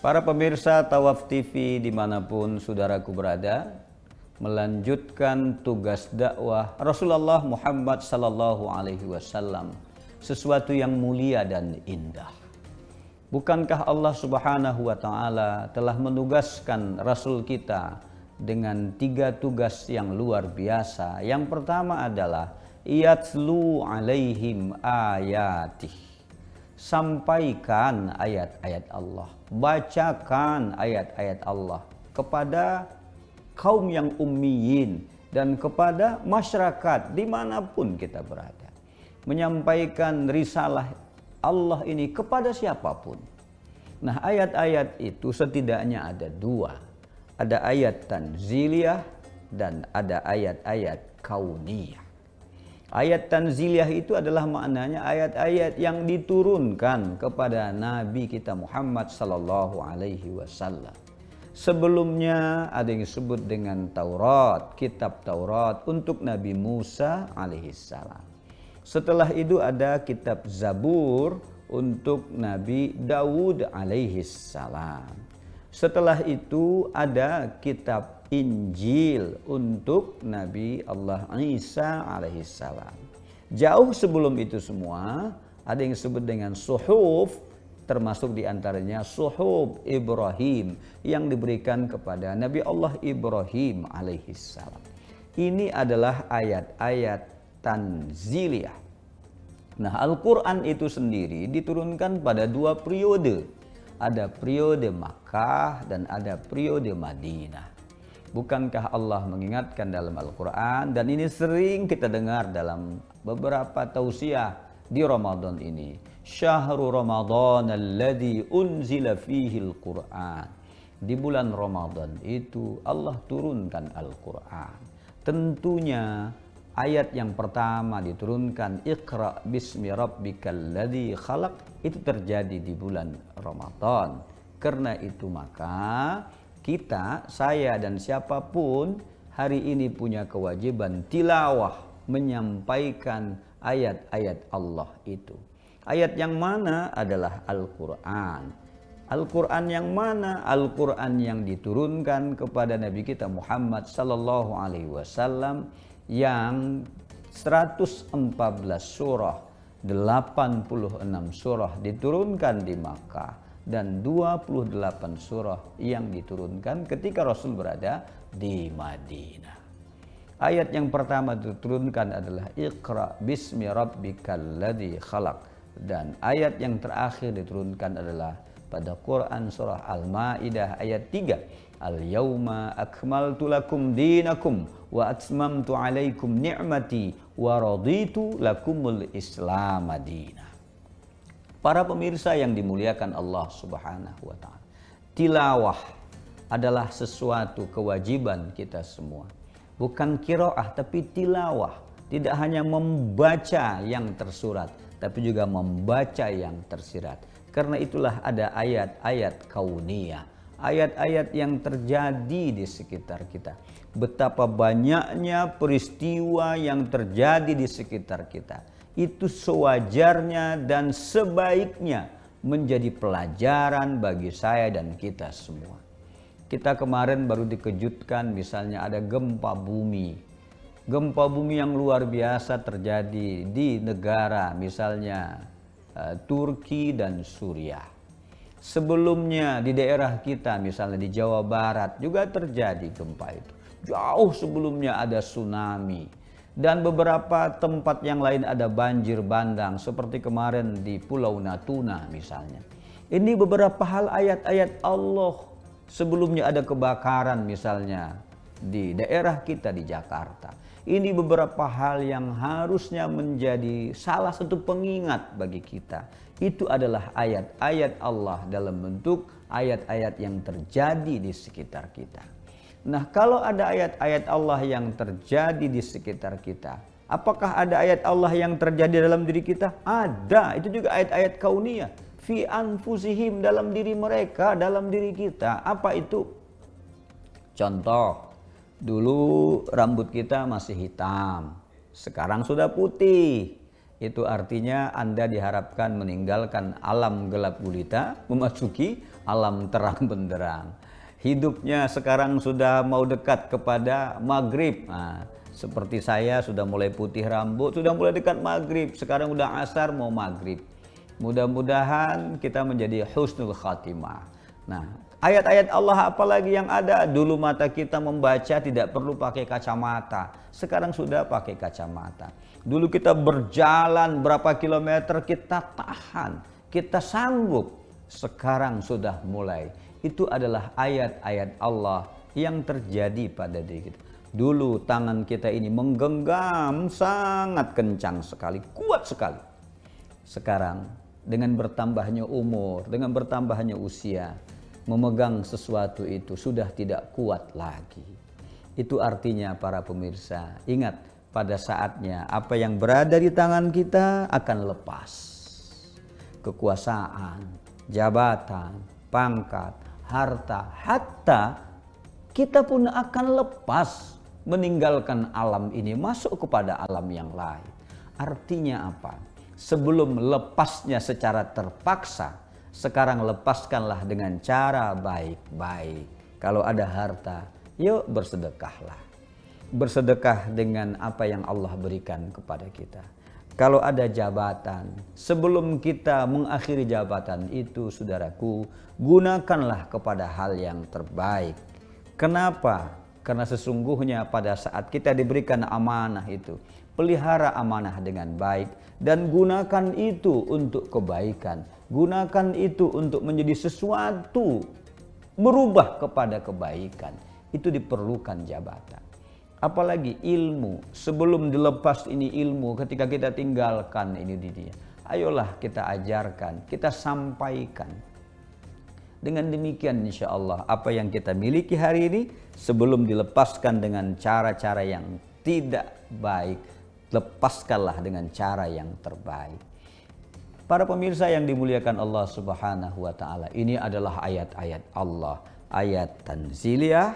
Para pemirsa Tawaf TV dimanapun saudaraku berada, melanjutkan tugas dakwah Rasulullah Muhammad sallallahu alaihi wasallam, sesuatu yang mulia dan indah. Bukankah Allah Subhanahu wa taala telah menugaskan Rasul kita dengan 3 tugas yang luar biasa? Yang pertama adalah yatlu alaihim ayatih, sampaikan ayat-ayat Allah, bacakan ayat-ayat Allah kepada kaum yang ummiyin dan kepada masyarakat dimanapun kita berada. Menyampaikan risalah Allah ini kepada siapapun. Nah, ayat-ayat itu setidaknya ada 2. Ada ayat tanziliyah dan ada ayat-ayat kauniyah. Ayat tanziliyah itu adalah maknanya ayat-ayat yang diturunkan kepada Nabi kita Muhammad sallallahu alaihi wasallam. Sebelumnya ada yang disebut dengan Taurat, kitab Taurat untuk Nabi Musa alaihissalam. Setelah itu ada kitab Zabur untuk Nabi Daud alaihissalam. Setelah itu ada kitab Injil untuk Nabi Allah Isa alaihissalam. Jauh sebelum itu semua ada yang disebut dengan suhuf, termasuk diantaranya suhuf Ibrahim yang diberikan kepada Nabi Allah Ibrahim alaihissalam. Ini adalah ayat-ayat tanziliyah. Nah, Al-Quran itu sendiri diturunkan pada 2 periode. Ada periode Makkah dan ada periode Madinah. Bukankah Allah mengingatkan dalam Al-Quran, dan ini sering kita dengar dalam beberapa tausiah di Ramadan ini, Syahrul Ramadan alladzi unzila fihi al-Quran. Di bulan Ramadan itu Allah turunkan Al-Quran. Tentunya ayat yang pertama diturunkan, Iqra bismi rabbikal ladzi khalaq, itu terjadi di bulan Ramadan. Karena itu maka kita, saya dan siapapun hari ini punya kewajiban tilawah, menyampaikan ayat-ayat Allah itu. Ayat yang mana adalah Al-Quran. Al-Quran yang mana? Al-Quran yang diturunkan kepada Nabi kita Muhammad sallallahu alaihi wasallam yang 114 surah, 86 surah diturunkan di Makkah dan 28 surah yang diturunkan ketika Rasul berada di Madinah. Ayat yang pertama diturunkan adalah Iqra bismi rabbikal ladzi khalaq, dan ayat yang terakhir diturunkan adalah pada Quran surah Al-Maidah ayat 3. Al-yawma akmaltu lakum dinakum wa atmamtu alaikum ni'mati wa raditu lakumul Islam madina. Para pemirsa yang dimuliakan Allah Subhanahu wa taala, tilawah adalah sesuatu kewajiban kita semua. Bukan qiraah tapi tilawah. Tidak hanya membaca yang tersurat, tapi juga membaca yang tersirat. Karena itulah ada ayat-ayat kauniyah, ayat-ayat yang terjadi di sekitar kita. Betapa banyaknya peristiwa yang terjadi di sekitar kita. Itu sewajarnya dan sebaiknya menjadi pelajaran bagi saya dan kita semua. Kita kemarin baru dikejutkan, misalnya ada gempa bumi. Gempa bumi yang luar biasa terjadi di negara misalnya Turki dan Suriah. Sebelumnya di daerah kita misalnya di Jawa Barat juga terjadi gempa itu. Jauh sebelumnya ada tsunami. Dan beberapa tempat yang lain ada banjir bandang seperti kemarin di Pulau Natuna misalnya. Ini beberapa hal ayat-ayat Allah. Sebelumnya ada kebakaran misalnya di daerah kita di Jakarta. Ini beberapa hal yang harusnya menjadi salah satu pengingat bagi kita. Itu adalah ayat-ayat Allah dalam bentuk ayat-ayat yang terjadi di sekitar kita. Nah, kalau ada ayat-ayat Allah yang terjadi di sekitar kita, apakah ada ayat Allah yang terjadi dalam diri kita? Ada. Itu juga ayat-ayat kauniyah. Fi anfusihim, dalam diri mereka, dalam diri kita. Apa itu? Contoh, dulu rambut kita masih hitam, sekarang sudah putih. Itu artinya Anda diharapkan meninggalkan alam gelap gulita, memasuki alam terang benderang. Hidupnya sekarang sudah mau dekat kepada maghrib. Nah, seperti saya sudah mulai putih rambut, sudah mulai dekat maghrib. Sekarang udah asar mau maghrib. Mudah-mudahan kita menjadi husnul khatimah. Nah, ayat-ayat Allah apalagi yang ada? Dulu mata kita membaca tidak perlu pakai kacamata. Sekarang sudah pakai kacamata. Dulu kita berjalan berapa kilometer kita tahan, kita sanggup. Sekarang sudah mulai. Itu adalah ayat-ayat Allah yang terjadi pada diri kita. Dulu tangan kita ini menggenggam sangat kencang sekali, kuat sekali. Sekarang dengan bertambahnya umur, dengan bertambahnya usia, memegang sesuatu itu sudah tidak kuat lagi. Itu artinya para pemirsa, ingat pada saatnya apa yang berada di tangan kita akan lepas. Kekuasaan, jabatan, pangkat, harta, hatta kita pun akan lepas meninggalkan alam ini masuk kepada alam yang lain. Artinya apa? Sebelum lepasnya secara terpaksa, sekarang lepaskanlah dengan cara baik-baik. Kalau ada harta, yuk bersedekahlah. Bersedekah dengan apa yang Allah berikan kepada kita. Kalau ada jabatan, sebelum kita mengakhiri jabatan itu, saudaraku, gunakanlah kepada hal yang terbaik. Kenapa? Karena sesungguhnya pada saat kita diberikan amanah itu, pelihara amanah dengan baik dan gunakan itu untuk kebaikan. Gunakan itu untuk menjadi sesuatu, merubah kepada kebaikan. Itu diperlukan jabatan. Apalagi ilmu, sebelum dilepas ini ilmu, ketika kita tinggalkan ini di dia. Ayolah kita ajarkan, kita sampaikan. Dengan demikian insya Allah apa yang kita miliki hari ini sebelum dilepaskan dengan cara-cara yang tidak baik, lepaskanlah dengan cara yang terbaik. Para pemirsa yang dimuliakan Allah Subhanahu wa taala, ini adalah ayat-ayat Allah, ayat tanziliyah,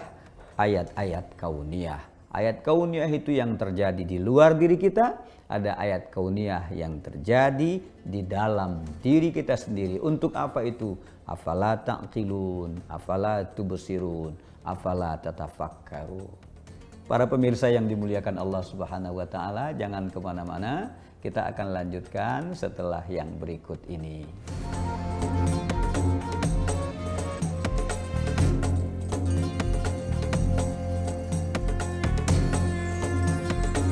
ayat-ayat kauniyah. Ayat kauniyah itu yang terjadi di luar diri kita, ada ayat kauniyah yang terjadi di dalam diri kita sendiri. Untuk apa itu? Afala ta'qilun, afala tubsirun, afala tatafakkarun. Para pemirsa yang dimuliakan Allah Subhanahu wa taala, jangan kemana-mana. Kita akan lanjutkan setelah yang berikut ini.